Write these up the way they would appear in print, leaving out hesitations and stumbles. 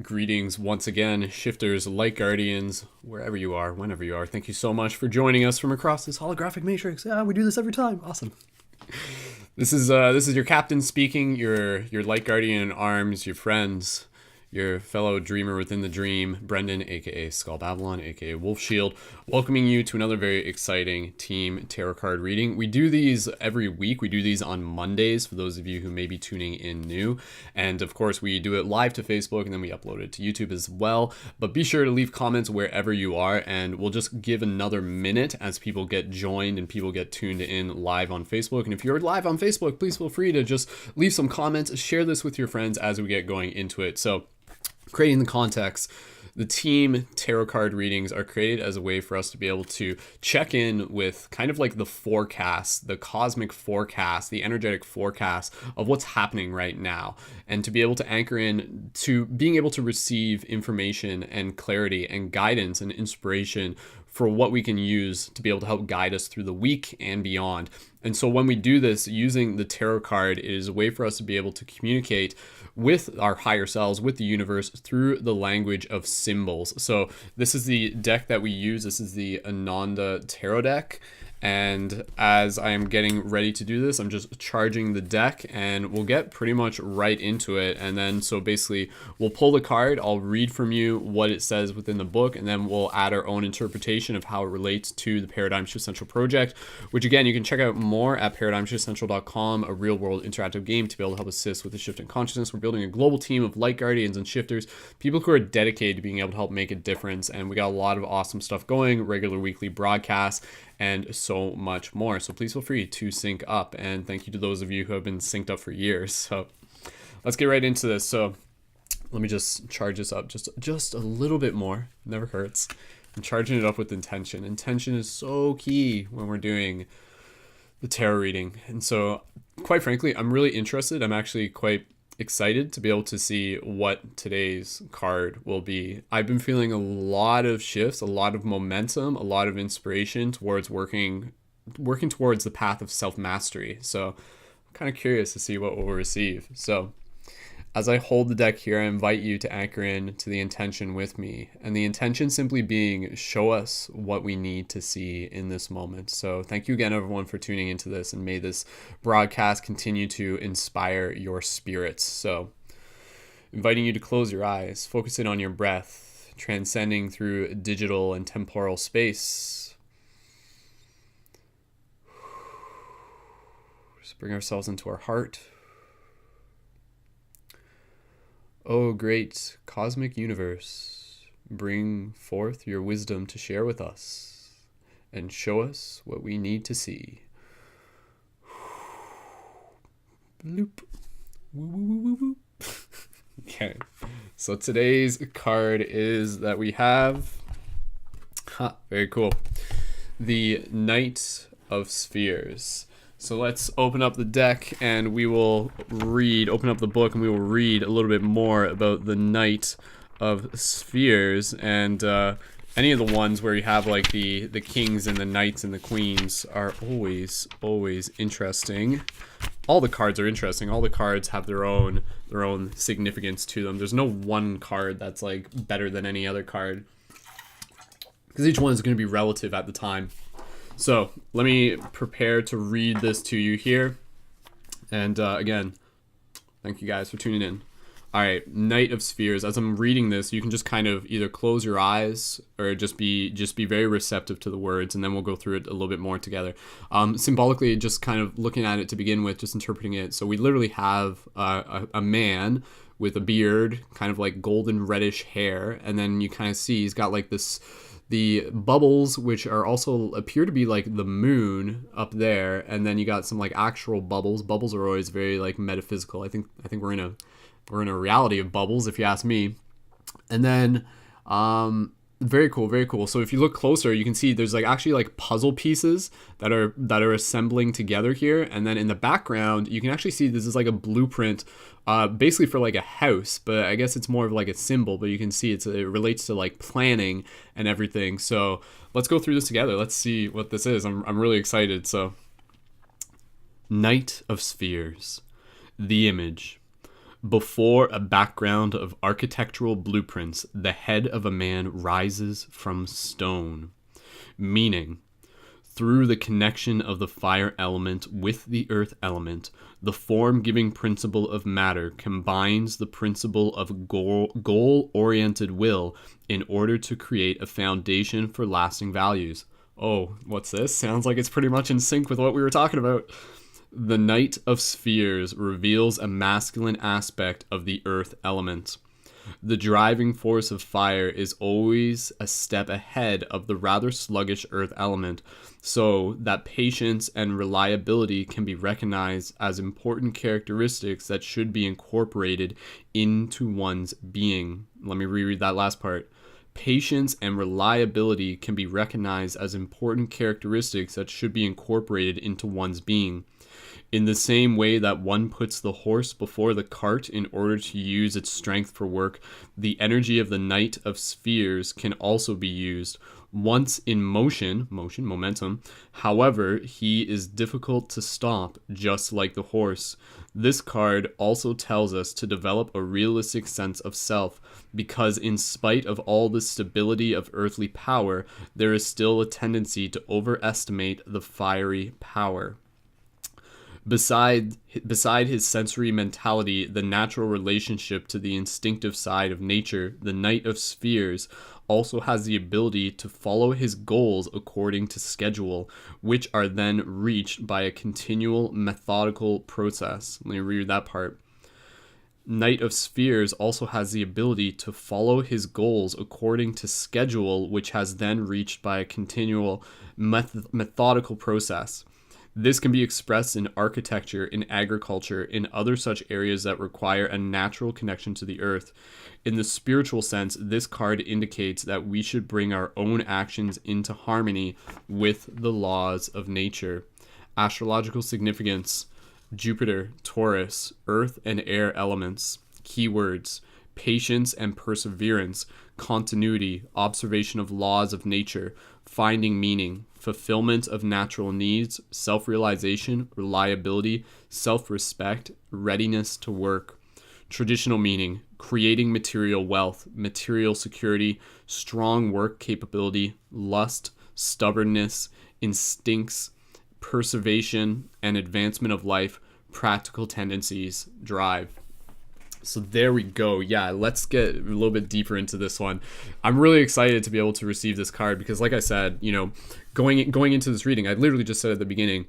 Greetings once again, shifters, light guardians, wherever you are, whenever you are. Thank you so much for joining us from across this holographic matrix. Yeah, we do this every time. Awesome. This is your captain speaking, your light guardian in arms, your friends, your fellow dreamer within the dream, Brendan, aka Skull Babylon, aka Wolf Shield, welcoming you to another very exciting team tarot card reading. We do these every week. We do these on Mondays for those of you who may be tuning in new. And of course, we do it live to Facebook and then we upload it to YouTube as well. But be sure to leave comments wherever you are, and we'll just give another minute as people get joined and people get tuned in live on Facebook. And if you're live on Facebook, please feel free to just leave some comments, share this with your friends as we get going into it. So, creating the context, the team tarot card readings are created as a way for us to be able to check in with kind of like the forecast, the cosmic forecast, the energetic forecast of what's happening right now, and to be able to anchor in to being able to receive information and clarity and guidance and inspiration for what we can use to be able to help guide us through the week and beyond. And so when we do this using the tarot card, it is a way for us to be able to communicate with our higher selves, with the universe, through the language of symbols. So this is the deck that we use. This is the Ananda Tarot deck. And as I am getting ready to do this, I'm just charging the deck and we'll get pretty much right into it. And then so basically we'll pull the card, I'll read from you what it says within the book, and then we'll add our own interpretation of how it relates to the Paradigm Shift Central project, which again, you can check out more at paradigmshiftcentral.com, a real world interactive game to be able to help assist with the shift in consciousness. We're building a global team of light guardians and shifters, people who are dedicated to being able to help make a difference. And we got a lot of awesome stuff going, regular weekly broadcasts, and so much more. So please feel free to sync up, and thank you to those of you who have been synced up for years. So let's get right into this. So let me just charge this up just a little bit more. Never hurts. I'm charging it up with intention. Intention is so key when we're doing the tarot reading. And so quite frankly, I'm really interested. I'm actually quite excited to be able to see what today's card will be. I've been feeling a lot of shifts, a lot of momentum, a lot of inspiration towards working towards the path of self-mastery. So I'm kind of curious to see what we'll receive. So as I hold the deck here, I invite you to anchor in to the intention with me. And the intention simply being, show us what we need to see in this moment. So thank you again, everyone, for tuning into this. And may this broadcast continue to inspire your spirits. So inviting you to close your eyes, focus in on your breath, transcending through digital and temporal space. Just bring ourselves into our heart. O great cosmic universe, bring forth your wisdom to share with us and show us what we need to see. Bloop. Woo, woo, woo, woo, woo. Okay, so today's card is that we have, very cool, the Knight of Spheres. So let's open up the deck and we will open up the book and we will read a little bit more about the Knight of Spheres. And any of the ones where you have like the kings and the knights and the queens are always interesting. All the cards are interesting. All the cards have their own significance to them. There's no one card that's like better than any other card, because each one is going to be relative at the time. So let me prepare to read this to you here. And again, thank you guys for tuning in. All right, Knight of Spheres. As I'm reading this, you can just kind of either close your eyes or just be very receptive to the words, and then we'll go through it a little bit more together. Symbolically, just kind of looking at it to begin with, just interpreting it. So we literally have a man with a beard, kind of like golden reddish hair, and then you kind of see he's got like the bubbles, which are also appear to be like the moon up there, and then you got some like actual bubbles. Bubbles are always very like metaphysical. I think we're in a reality of bubbles, if you ask me. And then very cool. So if you look closer, you can see there's like actually like puzzle pieces that are assembling together here. And then in the background, you can actually see this is like a blueprint, basically for like a house, but I guess it's more of like a symbol, but you can see it relates to like planning and everything. So let's go through this together. Let's see what this is. I'm really excited. So Knight of Spheres, the image. Before a background of architectural blueprints, the head of a man rises from stone. Meaning, through the connection of the fire element with the earth element, the form-giving principle of matter combines the principle of goal-oriented will in order to create a foundation for lasting values. Oh, what's this? Sounds like it's pretty much in sync with what we were talking about. The Knight of Spheres reveals a masculine aspect of the earth element. The driving force of fire is always a step ahead of the rather sluggish earth element, so that patience and reliability can be recognized as important characteristics that should be incorporated into one's being. Let me reread that last part. Patience and reliability can be recognized as important characteristics that should be incorporated into one's being. In the same way that one puts the horse before the cart in order to use its strength for work, the energy of the Knight of Spheres can also be used. Once in momentum, however, he is difficult to stop, just like the horse. This card also tells us to develop a realistic sense of self, because in spite of all the stability of earthly power, there is still a tendency to overestimate the fiery power. Beside his sensory mentality, the natural relationship to the instinctive side of nature, the Knight of Spheres also has the ability to follow his goals according to schedule, which are then reached by a continual methodical process. Let me read that part. Knight of Spheres also has the ability to follow his goals according to schedule, which has then reached by a continual methodical process. This can be expressed in architecture, in agriculture, in other such areas that require a natural connection to the earth. In the spiritual sense, this card indicates that we should bring our own actions into harmony with the laws of nature. Astrological significance: Jupiter, Taurus, earth and air elements. Keywords: patience and perseverance, continuity, observation of laws of nature, finding meaning, fulfillment of natural needs, self-realization, reliability, self-respect, readiness to work. Traditional meaning: creating material wealth, material security, strong work capability, lust, stubbornness, instincts, preservation and advancement of life, practical tendencies, drive. So there we go. Yeah, let's get a little bit deeper into this one. I'm really excited to be able to receive this card because, like I said, going into this reading, I literally just said at the beginning,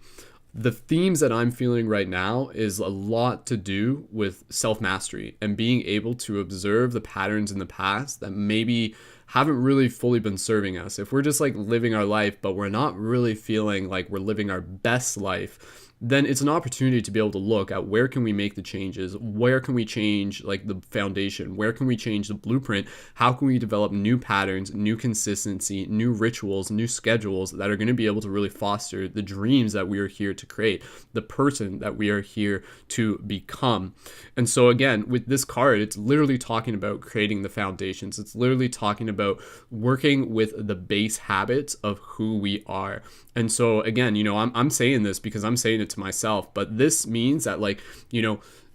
the themes that I'm feeling right now is a lot to do with self-mastery and being able to observe the patterns in the past that maybe haven't really fully been serving us. If we're just like living our life, but we're not really feeling like we're living our best life, then it's an opportunity to be able to look at where can we make the changes, where can we change like the foundation, where can we change the blueprint, how can we develop new patterns, new consistency, new rituals, new schedules that are going to be able to really foster the dreams that we are here to create, the person that we are here to become. And so again, with this card, it's literally talking about creating the foundations. It's literally talking about working with the base habits of who we are. And so again, I'm saying this because I'm saying it to myself, but this means that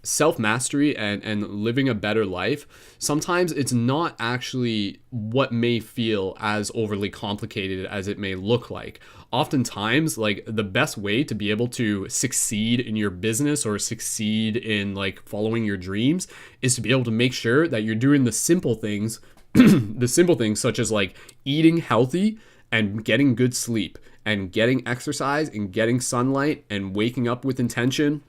self-mastery and living a better life, sometimes it's not actually what may feel as overly complicated as it may look like. Oftentimes, like, the best way to be able to succeed in your business or succeed in like following your dreams is to be able to make sure that you're doing the simple things, the simple things such as like eating healthy and getting good sleep and getting exercise and getting sunlight and waking up with intention.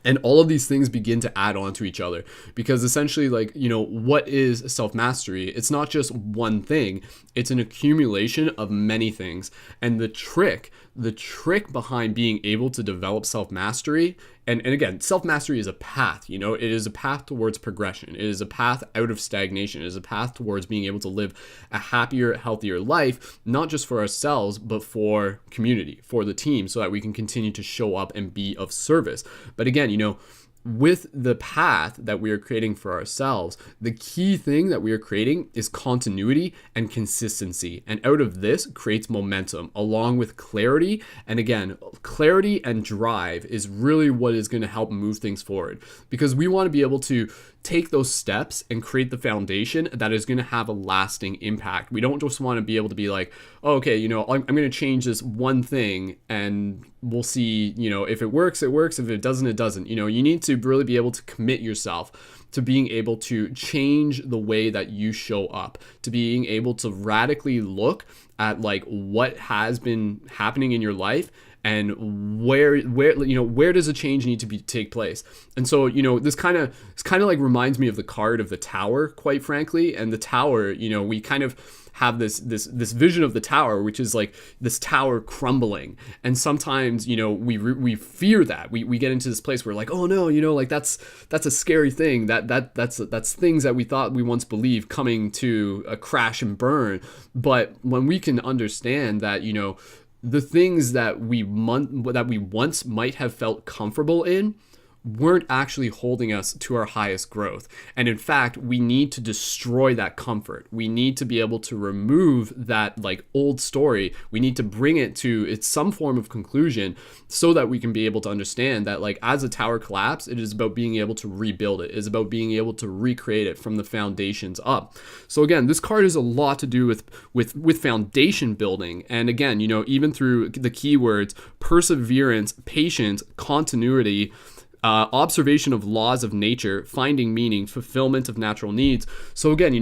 And all of these things begin to add on to each other, because essentially, what is self-mastery? It's not just one thing. It's an accumulation of many things. And the trick behind being able to develop self-mastery, and again, self-mastery is a path, it is a path towards progression. It is a path out of stagnation. It is a path towards being able to live a happier, healthier life, not just for ourselves, but for community, for the team, so that we can continue to show up and be of service. But again, with the path that we are creating for ourselves, the key thing that we are creating is continuity and consistency. And out of this creates momentum along with clarity. And again, clarity and drive is really what is going to help move things forward, because we want to be able to take those steps and create the foundation that is going to have a lasting impact. We don't just want to be able to be like, oh, okay, I'm going to change this one thing and we'll see, if it works, it works. If it doesn't, it doesn't. You need to really be able to commit yourself to being able to change the way that you show up, to being able to radically look at like what has been happening in your life and where does a change need to take place. And so this kind of like reminds me of the card of the tower, quite frankly. And the tower, we kind of have this vision of the tower, which is like this tower crumbling. And sometimes we fear that we get into this place where like, oh no, like that's a scary thing, that's things that we thought we once believed coming to a crash and burn. But when we can understand that the things that we once might have felt comfortable in weren't actually holding us to our highest growth. And in fact, we need to destroy that comfort. We need to be able to remove that like old story. We need to bring it to its some form of conclusion so that we can be able to understand that like as a tower collapsed, it is about being able to rebuild it. It is about being able to recreate it from the foundations up. So again, this card has a lot to do with foundation building. And again, even through the keywords perseverance, patience, continuity, observation of laws of nature, finding meaning, fulfillment of natural needs. So again,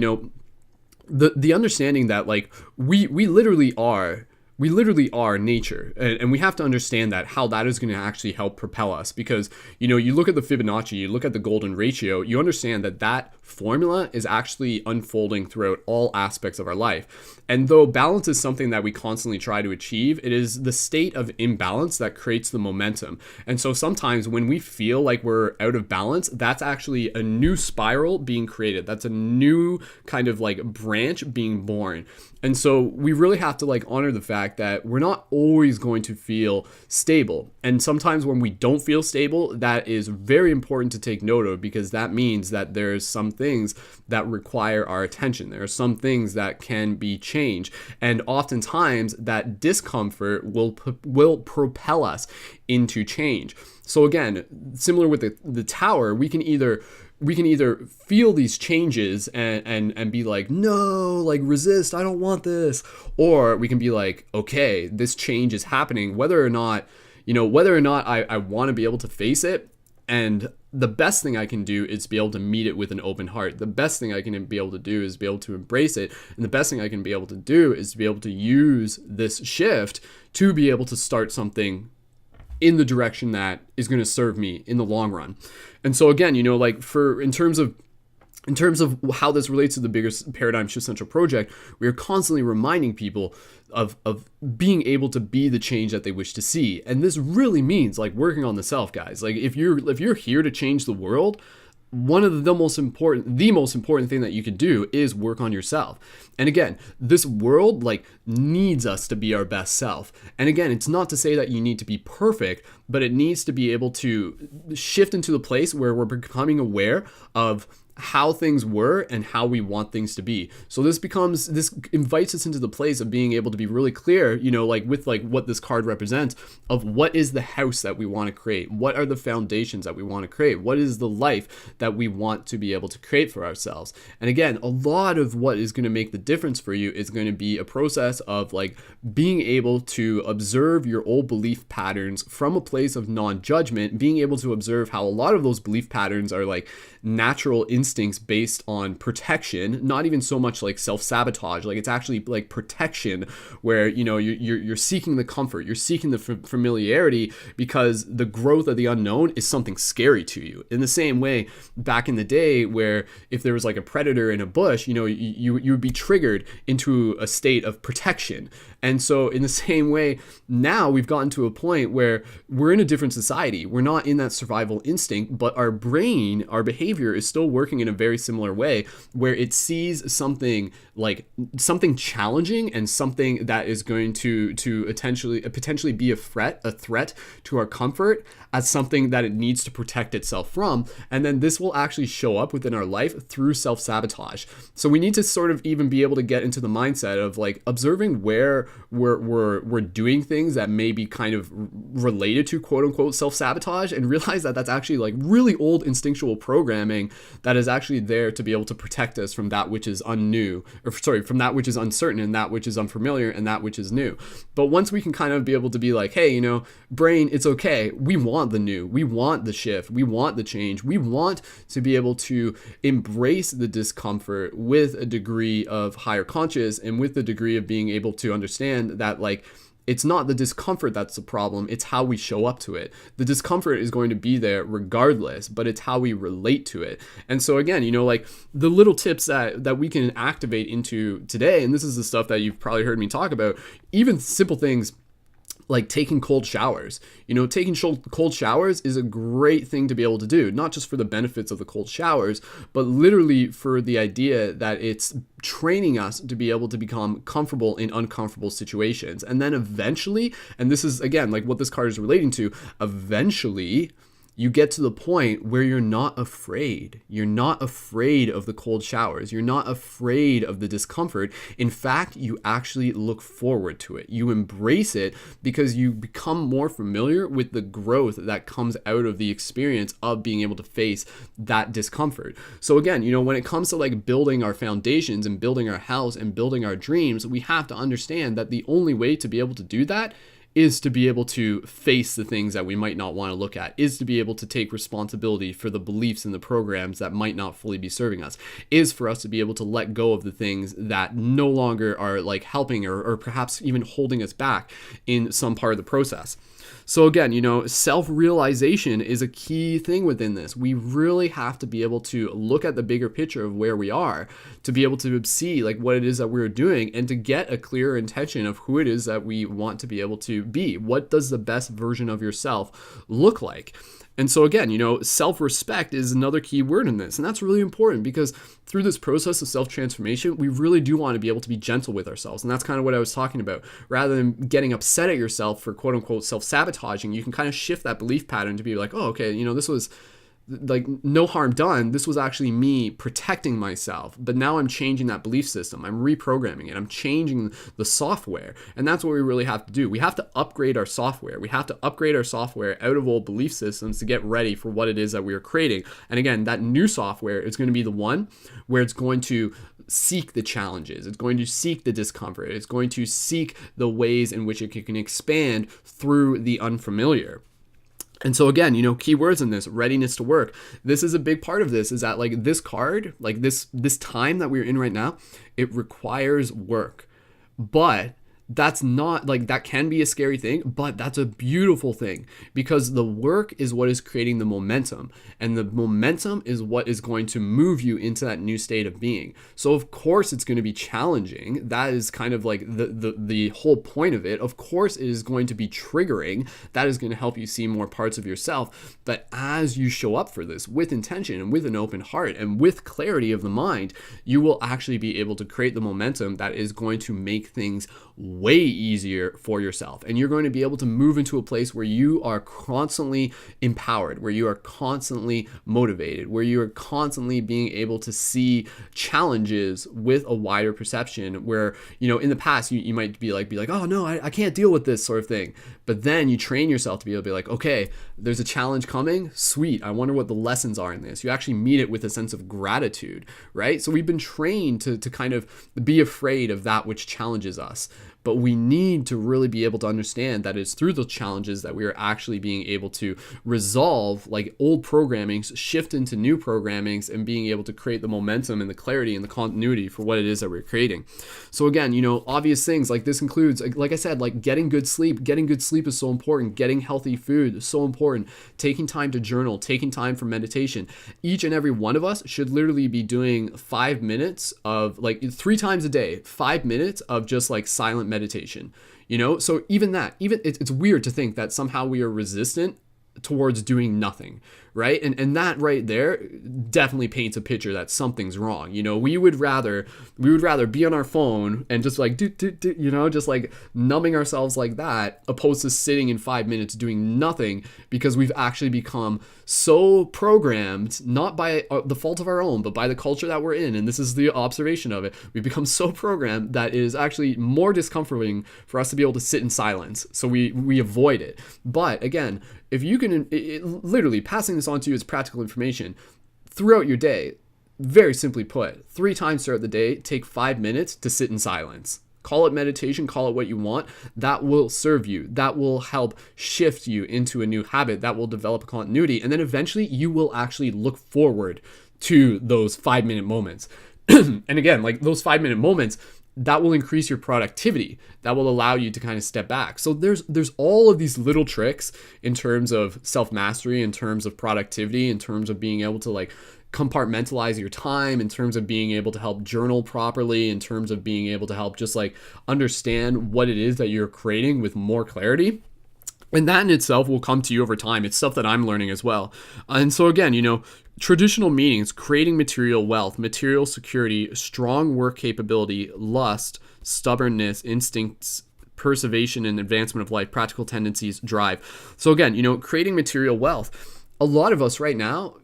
the understanding that like we literally are nature, and we have to understand that how that is going to actually help propel us, because you look at the Fibonacci, you look at the golden ratio, you understand that formula is actually unfolding throughout all aspects of our life. And though balance is something that we constantly try to achieve, it is the state of imbalance that creates the momentum. And so sometimes when we feel like we're out of balance, that's actually a new spiral being created. That's a new kind of like branch being born. And so we really have to like honor the fact that we're not always going to feel stable. And sometimes when we don't feel stable, that is very important to take note of, because that means that there's some things that require our attention. There are some things that can be changed. And oftentimes that discomfort will propel us into change. So again, similar with the tower, we can either feel these changes and be like, no, like resist, I don't want this. Or we can be like, okay, this change is happening, whether or not I want to be able to face it. And the best thing I can do is be able to meet it with an open heart. The best thing I can be able to do is be able to embrace it. And the best thing I can be able to do is to be able to use this shift to be able to start something in the direction that is going to serve me in the long run. And so again, like in terms of how this relates to the bigger Paradigm Shift Central project, we are constantly reminding people of being able to be the change that they wish to see. And this really means like working on the self, guys. Like if you're here to change the world, one of the most important thing that you could do is work on yourself. And again, this world like needs us to be our best self. And again, it's not to say that you need to be perfect, but it needs to be able to shift into the place where we're becoming aware of how things were and how we want things to be. So this invites us into the place of being able to be really clear, like with like what this card represents of what is the house that we want to create, what are the foundations that we want to create, what is the life that we want to be able to create for ourselves. And again, a lot of what is going to make the difference for you is going to be a process of like being able to observe your old belief patterns from a place of non-judgment, being able to observe how a lot of those belief patterns are like natural instincts based on protection, not even so much like self-sabotage. Like it's actually like protection, where you're seeking the comfort, you're seeking the familiarity, because the growth of the unknown is something scary to you. In the same way, back in the day, where if there was like a predator in a bush, you would be triggered into a state of protection. And so in the same way, now we've gotten to a point where we're in a different society. We're not in that survival instinct, but our brain, our behavior behavior is still working in a very similar way, where it sees something like something challenging and something that is going to potentially be a threat to our comfort as something that it needs to protect itself from. And then this will actually show up within our life through self-sabotage. So we need to sort of even be able to get into the mindset of like observing where we're doing things that may be kind of related to quote unquote self-sabotage, and realize that that's actually like really old instinctual programming that is actually there to be able to protect us from that which is from that which is uncertain, and that which is unfamiliar, and that which is new. But once we can kind of be able to be like, hey, brain, it's okay. We want the new, we want the shift, we want the change, we want to be able to embrace the discomfort with a degree of higher conscious, and with the degree of being able to understand that like it's not the discomfort that's the problem, it's how we show up to it. The discomfort is going to be there regardless, but it's how we relate to it. And so again, like the little tips that we can activate into today, and this is the stuff that you've probably heard me talk about, even simple things like taking cold showers. Taking cold showers is a great thing to be able to do, not just for the benefits of the cold showers, but literally for the idea that it's training us to be able to become comfortable in uncomfortable situations. And then eventually, and this is again like what this card is relating to, eventually you get to the point where you're not afraid. You're not afraid of the cold showers. You're not afraid of the discomfort. In fact, you actually look forward to it. You embrace it because you become more familiar with the growth that comes out of the experience of being able to face that discomfort. So again, when it comes to like building our foundations and building our house and building our dreams, we have to understand that the only way to be able to do that is to be able to face the things that we might not want to look at, is to be able to take responsibility for the beliefs and the programs that might not fully be serving us, is for us to be able to let go of the things that no longer are like helping or perhaps even holding us back in some part of the process. So again, self-realization is a key thing within this. We really have to be able to look at the bigger picture of where we are, to be able to see like what it is that we're doing, and to get a clearer intention of who it is that we want to be able to be. What does the best version of yourself look like? And so again, self-respect is another key word in this. And that's really important because through this process of self-transformation, we really do want to be able to be gentle with ourselves. And that's kind of what I was talking about. Rather than getting upset at yourself for quote unquote self-sabotaging, you can kind of shift that belief pattern to be like, oh, okay, this was like no harm done. This was actually me protecting myself, but now I'm changing that belief system. I'm reprogramming it. I'm changing the software. And that's what we really have to do. We have to upgrade our software. We have to upgrade our software out of old belief systems to get ready for what it is that we are creating. And again, that new software is going to be the one where it's going to seek the challenges. It's going to seek the discomfort. It's going to seek the ways in which it can expand through the unfamiliar. And so again, keywords in this, readiness to work. This is a big part of this, is that like this card, like this time that we're in right now, it requires work. But that's not like, that can be a scary thing, but that's a beautiful thing because the work is what is creating the momentum, and the momentum is what is going to move you into that new state of being. So of course it's going to be challenging. That is kind of like the whole point of it. Of course it is going to be triggering. That is going to help you see more parts of yourself. But as you show up for this with intention and with an open heart and with clarity of the mind, you will actually be able to create the momentum that is going to make things way easier for yourself. And you're going to be able to move into a place where you are constantly empowered, where you are constantly motivated, where you are constantly being able to see challenges with a wider perception, where, in the past you might be like, oh no, I can't deal with this sort of thing. But then you train yourself to be able to be like, okay, there's a challenge coming. Sweet. I wonder what the lessons are in this. You actually meet it with a sense of gratitude, right? So we've been trained to kind of be afraid of that which challenges us. But we need to really be able to understand that it's through the challenges that we are actually being able to resolve like old programmings, shift into new programmings, and being able to create the momentum and the clarity and the continuity for what it is that we're creating. So again, obvious things like this includes, like I said, like getting good sleep. Getting good sleep is so important. Getting healthy food is so important. Taking time to journal, taking time for meditation. Each and every one of us should literally be doing 5 minutes of like 3 times a day, 5 minutes of just like silent meditation. So even it's weird to think that somehow we are resistant towards doing nothing, right? And that right there definitely paints a picture that something's wrong. We would rather be on our phone and just like just like numbing ourselves like that, opposed to sitting in 5 minutes doing nothing, because we've actually become so programmed, not by the fault of our own, but by the culture that we're in. And this is the observation of it. We've become so programmed that it is actually more discomforting for us to be able to sit in silence. So we avoid it. But again, if you can, literally passing this on to you as practical information throughout your day, very simply put, 3 times throughout the day, take 5 minutes to sit in silence. Call it meditation, call it what you want. That will serve you. That will help shift you into a new habit. That will develop a continuity. And then eventually you will actually look forward to those 5-minute moments. And again, like those 5-minute moments, that will increase your productivity. That will allow you to kind of step back. So there's all of these little tricks in terms of self-mastery, in terms of productivity, in terms of being able to like compartmentalize your time, in terms of being able to help journal properly, in terms of being able to help just like understand what it is that you're creating with more clarity. And that in itself will come to you over time. It's stuff that I'm learning as well. And so again, traditional meanings: creating material wealth, material security, strong work capability, lust, stubbornness, instincts, perseveration and advancement of life, practical tendencies, drive. So again, creating material wealth. A lot of us right now,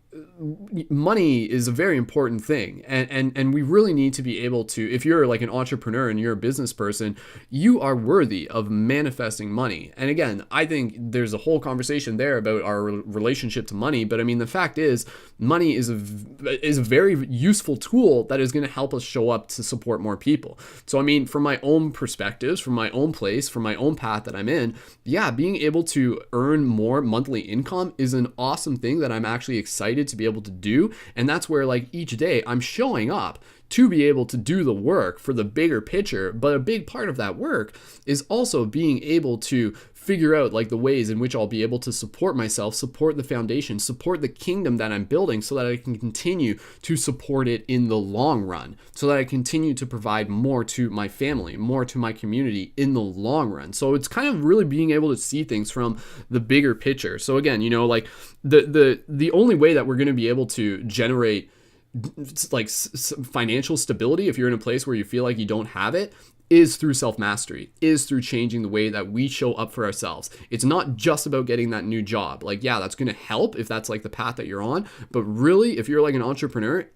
money is a very important thing, and we really need to be able to, if you're like an entrepreneur and you're a business person, you are worthy of manifesting money. And again, I think there's a whole conversation there about our relationship to money, but I mean, the fact is, money is a very useful tool that is going to help us show up to support more people. So I mean, from my own perspectives, from my own place, from my own path that I'm in, yeah, being able to earn more monthly income is an awesome thing that I'm actually excited to be able to do. And that's where like each day I'm showing up to be able to do the work for the bigger picture. But a big part of that work is also being able to figure out like the ways in which I'll be able to support myself, support the foundation, support the kingdom that I'm building, so that I can continue to support it in the long run, so that I continue to provide more to my family, more to my community in the long run. So it's kind of really being able to see things from the bigger picture. So again, like the only way that we're going to be able to generate like financial stability, if you're in a place where you feel like you don't have it, is through self-mastery, is through changing the way that we show up for ourselves. It's not just about getting that new job. Like, yeah, that's going to help if that's like the path that you're on. But really, if you're like an entrepreneur,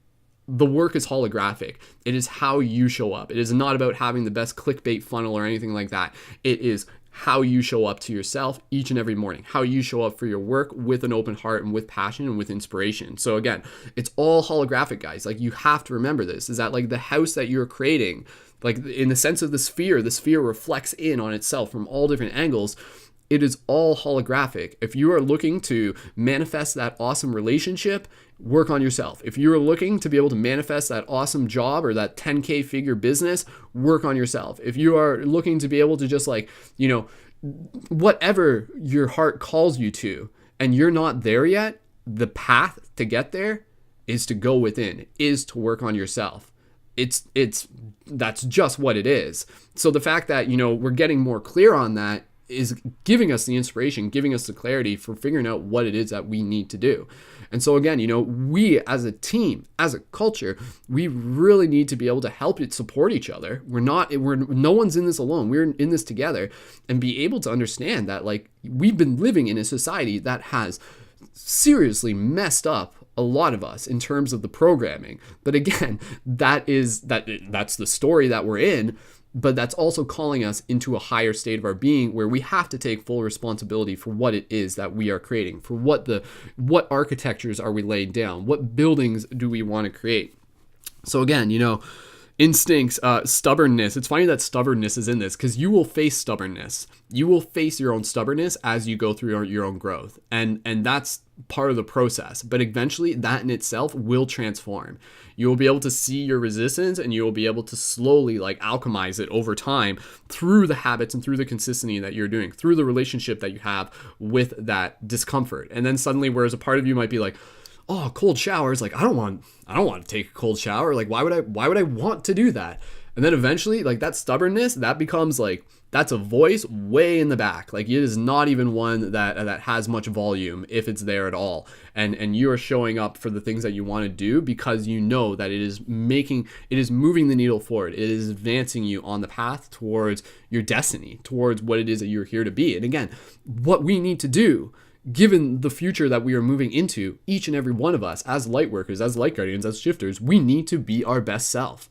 the work is holographic. It is how you show up. It is not about having the best clickbait funnel or anything like that. It is how you show up to yourself each and every morning, how you show up for your work with an open heart and with passion and with inspiration. So again, it's all holographic, guys. Like, you have to remember this, is that like the house that you're creating, like in the sense of the sphere reflects in on itself from all different angles. It is all holographic. If you are looking to manifest that awesome relationship, work on yourself. If you're looking to be able to manifest that awesome job or that 10K figure business, work on yourself. If you are looking to be able to just like, whatever your heart calls you to, and you're not there yet, the path to get there is to go within, is to work on yourself. That's just what it is. So the fact that, we're getting more clear on that is giving us the inspiration, giving us the clarity for figuring out what it is that we need to do. And so again, we as a team, as a culture, we really need to be able to help it support each other. No one's in this alone. We're in this together, and be able to understand that like we've been living in a society that has seriously messed up a lot of us in terms of the programming. But again, that's the story that we're in. But that's also calling us into a higher state of our being, where we have to take full responsibility for what it is that we are creating, for what architectures are we laying down, what buildings do we want to create. So again, instincts, stubbornness. It's funny that stubbornness is in this, because you will face stubbornness. You will face your own stubbornness as you go through your own growth. And that's part of the process. But eventually that in itself will transform. You will be able to see your resistance, and you will be able to slowly like alchemize it over time through the habits and through the consistency that you're doing, through the relationship that you have with that discomfort. And then suddenly, whereas a part of you might be like, oh, cold showers, like I don't want to take a cold shower. Like, why would I want to do that? And then eventually, like, that stubbornness, that becomes like, that's a voice way in the back. Like, it is not even one that has much volume, if it's there at all. And you are showing up for the things that you want to do because you know that it is moving the needle forward. It is advancing you on the path towards your destiny, towards what it is that you're here to be. And again, what we need to do, given the future that we are moving into, each and every one of us as light workers, as light guardians, as shifters, we need to be our best self.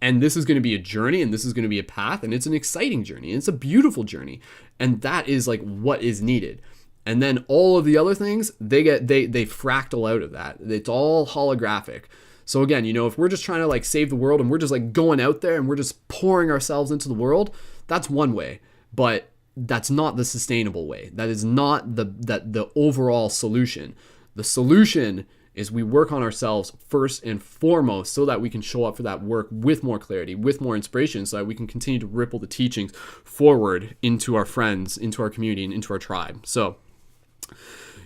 And this is going to be a journey, and this is going to be a path, and it's an exciting journey, and it's a beautiful journey. And that is like what is needed. And then all of the other things, they fractal out of that. It's all holographic. So again, if we're just trying to like save the world and we're just like going out there and we're just pouring ourselves into the world, that's one way. But that's not the sustainable way. That is not the overall solution. The solution is we work on ourselves first and foremost so that we can show up for that work with more clarity, with more inspiration, so that we can continue to ripple the teachings forward into our friends, into our community, and into our tribe. So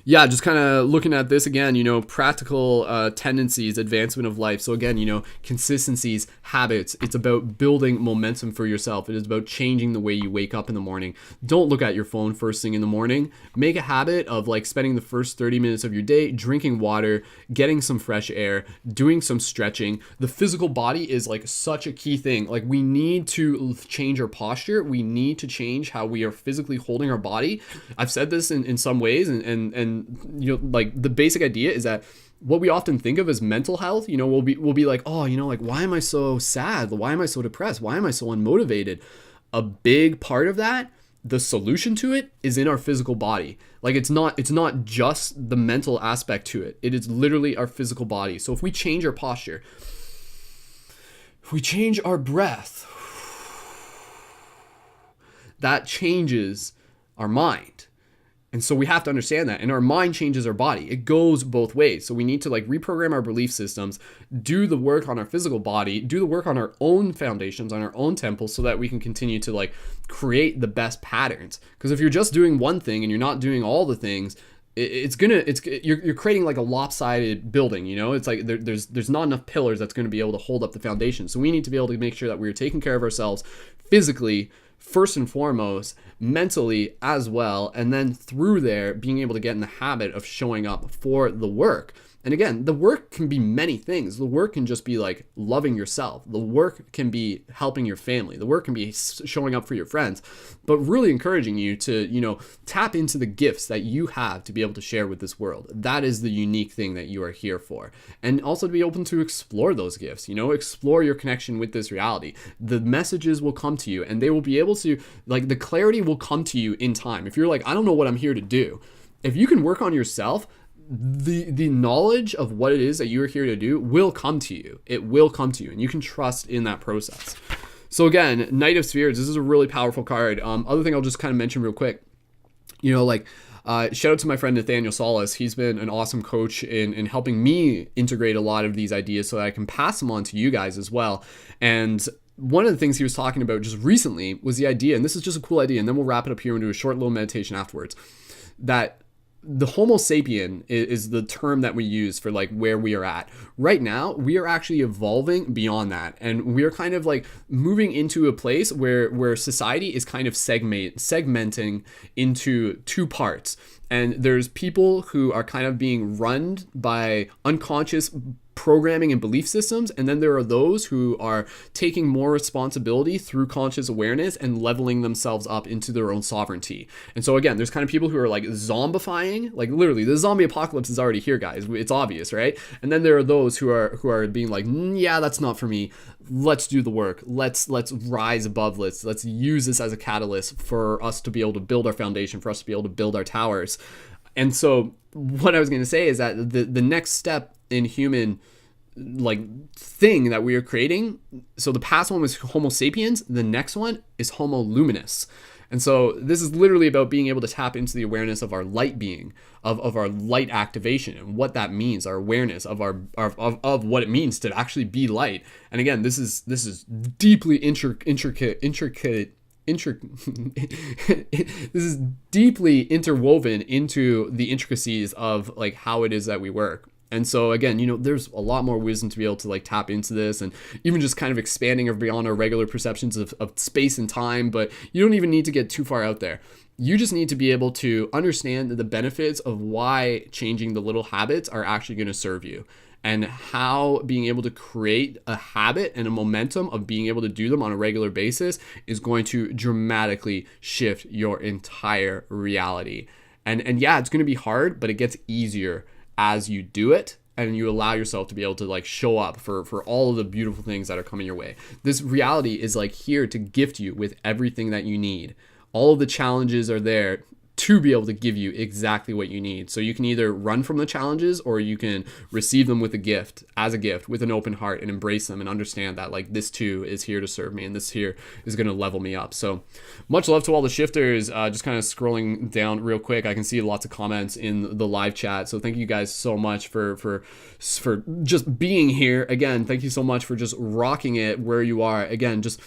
yeah, just kind of looking at this again, practical tendencies, advancement of life. So again, consistencies, habits. It's about building momentum for yourself. It is about changing the way you wake up in the morning. Don't look at your phone first thing in the morning. Make a habit of like spending the first 30 minutes of your day drinking water, getting some fresh air, doing some stretching. The physical body is like such a key thing. Like, we need to change our posture. We need to change how we are physically holding our body. I've said this in some ways, and like the basic idea is that what we often think of as mental health, we'll be like, oh, like, why am I so sad? Why am I so depressed? Why am I so unmotivated? A big part of that, the solution to it, is in our physical body. Like, it's not just the mental aspect to it. It is literally our physical body. So if we change our posture, if we change our breath, that changes our mind. And so we have to understand that. And our mind changes our body. It goes both ways. So we need to like reprogram our belief systems, do the work on our physical body, do the work on our own foundations, on our own temples, so that we can continue to like create the best patterns. Because if you're just doing one thing and you're not doing all the things, you're creating like a lopsided building. It's like there's not enough pillars that's going to be able to hold up the foundation. So we need to be able to make sure that we're taking care of ourselves physically, first and foremost, mentally as well, and then through there being able to get in the habit of showing up for the work. And again, the work can be many things. The work can just be like loving yourself. The work can be helping your family. The work can be showing up for your friends, but really encouraging you to, tap into the gifts that you have to be able to share with this world. That is the unique thing that you are here for. And also to be open to explore those gifts, explore your connection with this reality. The messages will come to you, and they will be able to, like, the clarity will come to you in time. If you're like, I don't know what I'm here to do, if you can work on yourself, the knowledge of what it is that you're here to do will come to you. It will come to you, and you can trust in that process. So again, Knight of Spheres, this is a really powerful card. Other thing I'll just kind of mention real quick, shout out to my friend Nathaniel Solis. He's been an awesome coach in helping me integrate a lot of these ideas so that I can pass them on to you guys as well. And one of the things he was talking about just recently was the idea, and this is just a cool idea, and then we'll wrap it up here and do a short little meditation afterwards, that the Homo sapien is the term that we use for like where we are at. Right now, we are actually evolving beyond that. And we are kind of like moving into a place where society is kind of segmenting into two parts. And there's people who are kind of being run by unconscious programming and belief systems, and then there are those who are taking more responsibility through conscious awareness and leveling themselves up into their own sovereignty. And so again, there's kind of people who are like zombifying, like literally the zombie apocalypse is already here, guys. It's obvious, right? And then there are those who are being like, yeah, that's not for me. Let's do the work. Let's rise above. Let's use this as a catalyst for us to be able to build our foundation, for us to be able to build our towers. And so what I was going to say is that the next step in human like thing that we are creating, so the past one was Homo sapiens, the next one is Homo luminous. And so this is literally about being able to tap into the awareness of our light being, of our light activation, and what that means, our awareness of of what it means to actually be light. And again, this is deeply intricate. This is deeply interwoven into the intricacies of like how it is that we work. And so again, there's a lot more wisdom to be able to like tap into this, and even just kind of expanding beyond our regular perceptions of space and time. But you don't even need to get too far out there. You just need to be able to understand the benefits of why changing the little habits are actually going to serve you, and how being able to create a habit and a momentum of being able to do them on a regular basis is going to dramatically shift your entire reality. And yeah, it's going to be hard, but it gets easier as you do it, and you allow yourself to be able to like show up for all of the beautiful things that are coming your way. This reality is like here to gift you with everything that you need. All of the challenges are there to be able to give you exactly what you need. So you can either run from the challenges, or you can receive them with a gift, with an open heart, and embrace them and understand that like this too is here to serve me, and this here is going to level me up. So much love to all the shifters. Just kind of scrolling down real quick, I can see lots of comments in the live chat. So thank you guys so much for just being here. Again, thank you so much for just rocking it where you are. Again, just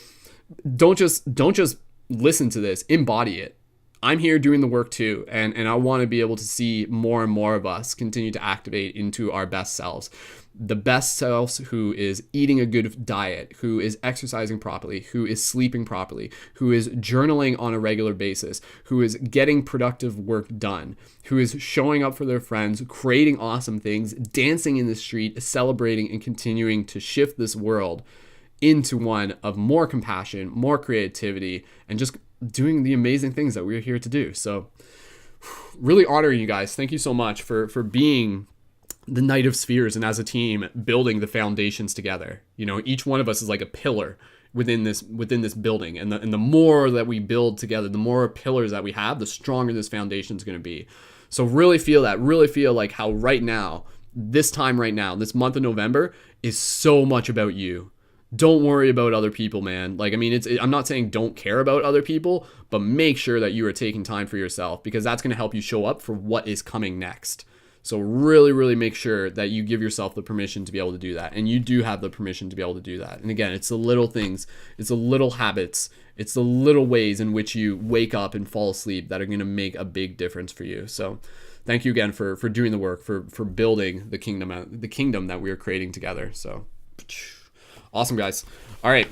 don't just listen to this, embody it. I'm here doing the work too, and I want to be able to see more and more of us continue to activate into our best selves. The best selves who is eating a good diet, who is exercising properly, who is sleeping properly, who is journaling on a regular basis, who is getting productive work done, who is showing up for their friends, creating awesome things, dancing in the street, celebrating, and continuing to shift this world into one of more compassion, more creativity, and just doing the amazing things that we're here to do. So really honoring you guys. Thank you so much for being the Knight of Spheres, and as a team building the foundations together. Each one of us is like a pillar within this building, and the more that we build together, the more pillars that we have, the stronger this foundation is going to be. So really feel like how right now, this month of November is so much about you. Don't worry about other people, man. Like, I mean, I'm not saying don't care about other people, but make sure that you are taking time for yourself, because that's going to help you show up for what is coming next. So really, really make sure that you give yourself the permission to be able to do that. And you do have the permission to be able to do that. And again, it's the little things, it's the little habits, it's the little ways in which you wake up and fall asleep that are going to make a big difference for you. So thank you again for doing the work, for building the kingdom that we are creating together. So awesome, guys. All right.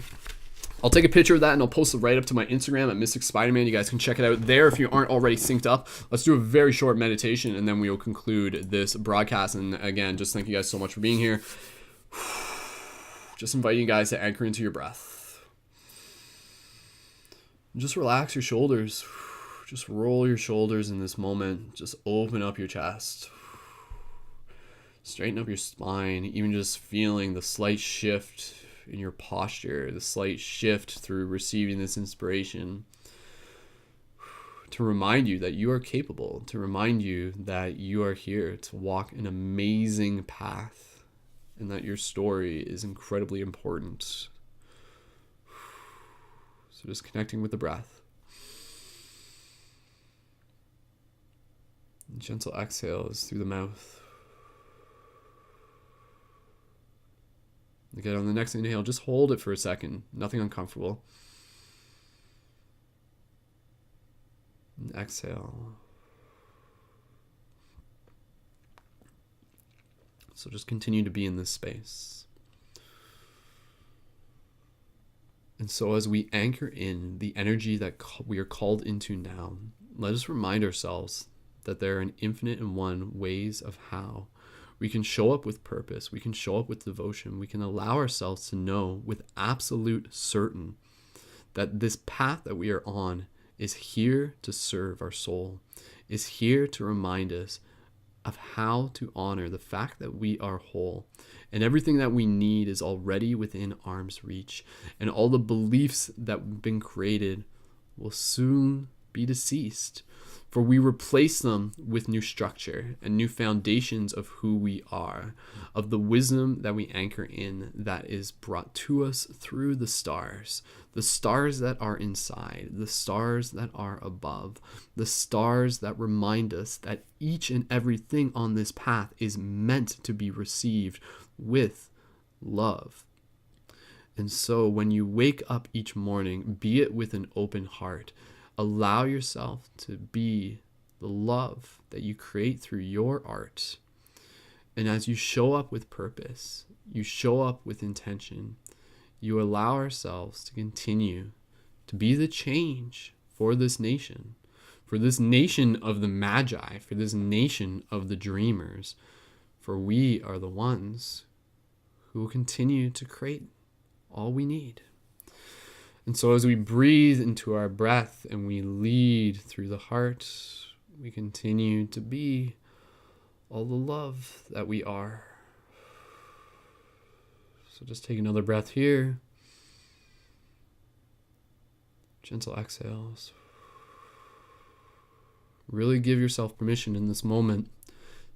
I'll take a picture of that and I'll post it right up to my Instagram at Mystic Spider-Man. You guys can check it out there if you aren't already synced up. Let's do a very short meditation, and then we will conclude this broadcast. And again, just thank you guys so much for being here. Just inviting you guys to anchor into your breath. Just relax your shoulders. Just roll your shoulders in this moment. Just open up your chest. Straighten up your spine, even just feeling the slight shift in your posture, the slight shift through receiving this inspiration, to remind you that you are capable, to remind you that you are here to walk an amazing path, and that your story is incredibly important. So just connecting with the breath. Gentle exhales through the mouth. Again, on the next inhale, just hold it for a second. Nothing uncomfortable. And exhale. So just continue to be in this space. And so as we anchor in the energy that we are called into now, let us remind ourselves that there are an infinite and one ways of how we can show up with purpose. We can show up with devotion. We can allow ourselves to know with absolute certain that this path that we are on is here to serve our soul, is here to remind us of how to honor the fact that we are whole, and everything that we need is already within arm's reach, and all the beliefs that have been created will soon be deceased. For we replace them with new structure and new foundations of who we are, of the wisdom that we anchor in that is brought to us through the stars that are inside, the stars that are above, the stars that remind us that each and everything on this path is meant to be received with love. And so when you wake up each morning, be it with an open heart. Allow yourself to be the love that you create through your art, And as you show up with purpose, you show up with intention, you allow ourselves to continue to be the change for this nation of the Magi, for this nation of the dreamers, for we are the ones who will continue to create all we need. And so as we breathe into our breath and we lead through the heart, we continue to be all the love that we are. So just take another breath here. Gentle exhales. Really give yourself permission in this moment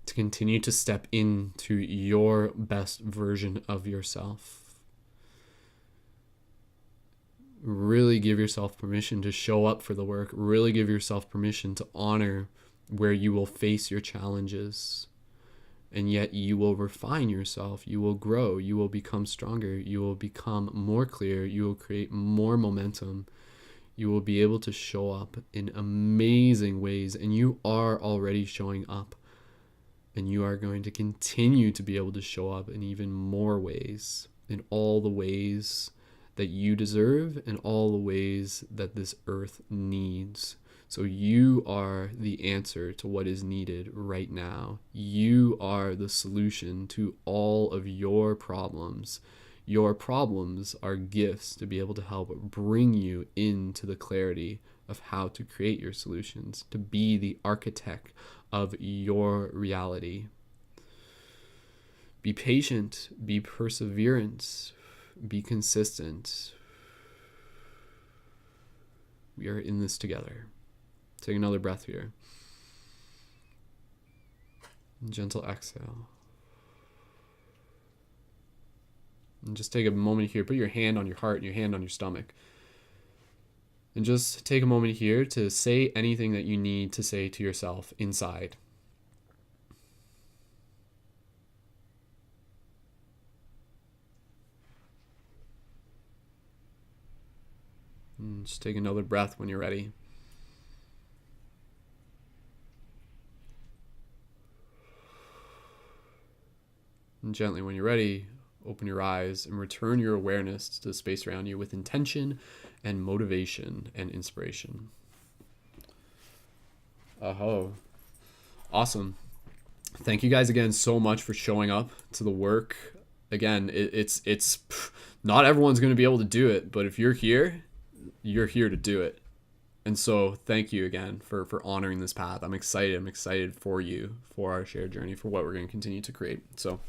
to continue to step into your best version of yourself. Really give yourself permission to show up for the work. Really give yourself permission to honor where you will face your challenges, and yet you will refine yourself, you will grow, you will become stronger, you will become more clear, you will create more momentum, you will be able to show up in amazing ways, and you are already showing up, and you are going to continue to be able to show up in even more ways, in all the ways that you deserve, and all the ways that this earth needs. So you are the answer to what is needed right now. You are the solution to all of your problems. Your problems are gifts to be able to help bring you into the clarity of how to create your solutions, to be the architect of your reality. Be patient, be perseverant, be consistent. We are in this together. Take another breath here. Gentle exhale. And just take a moment here. Put your hand on your heart and your hand on your stomach. And just take a moment here to say anything that you need to say to yourself inside. And just take another breath when you're ready. And gently, when you're ready, open your eyes and return your awareness to the space around you with intention and motivation and inspiration. Awesome. Thank you guys again so much for showing up to the work. Again, it's not everyone's going to be able to do it, but if you're here to do it. And so thank you again for honoring this path. I'm excited for you, for our shared journey, for what we're going to continue to create. So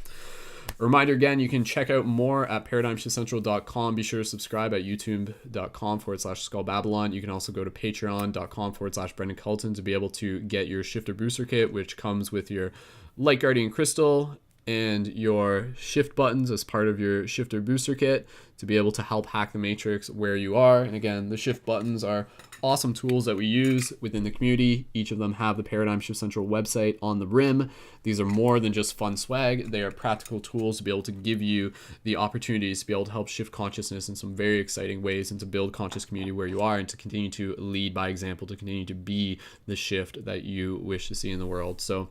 a reminder again, you can check out more at paradigmshiftcentral.com. Be sure to subscribe at youtube.com/skullbabylon. You can also go to patreon.com/Brendan Culton to be able to get your Shifter Booster Kit, which comes with your Light Guardian Crystal and your shift buttons as part of your Shifter Booster Kit to be able to help hack the matrix where you are. And again, the shift buttons are awesome tools that we use within the community. Each of them have the Paradigm Shift Central website on the rim. These are more than just fun swag. They are practical tools to be able to give you the opportunities to be able to help shift consciousness in some very exciting ways and to build conscious community where you are and to continue to lead by example, to continue to be the shift that you wish to see in the world. So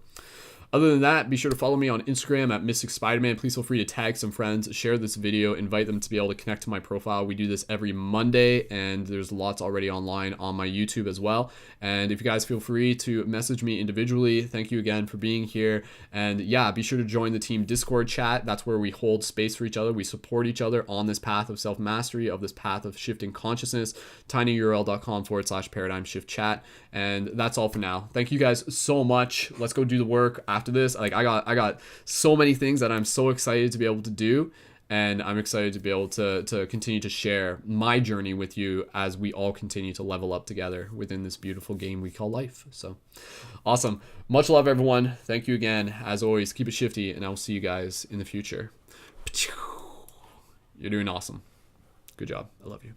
other than that, be sure to follow me on Instagram at Mystic Spider-Man. Please feel free to tag some friends, share this video, invite them to be able to connect to my profile. We do this every Monday, and there's lots already online on my YouTube as well. And if you guys feel free to message me individually, thank you again for being here. And yeah, be sure to join the team Discord chat. That's where we hold space for each other. We support each other on this path of self-mastery, of this path of shifting consciousness. tinyurl.com/paradigm shift chat. And that's all for now. Thank you guys so much. Let's go do the work after this. Like I got so many things that I'm so excited to be able to do, and I'm excited to be able to continue to share my journey with you as we all continue to level up together within this beautiful game we call life. So awesome. Much love, everyone. Thank you again. As always, keep it shifty, and I will see you guys in the future. You're doing awesome. Good job. I love you.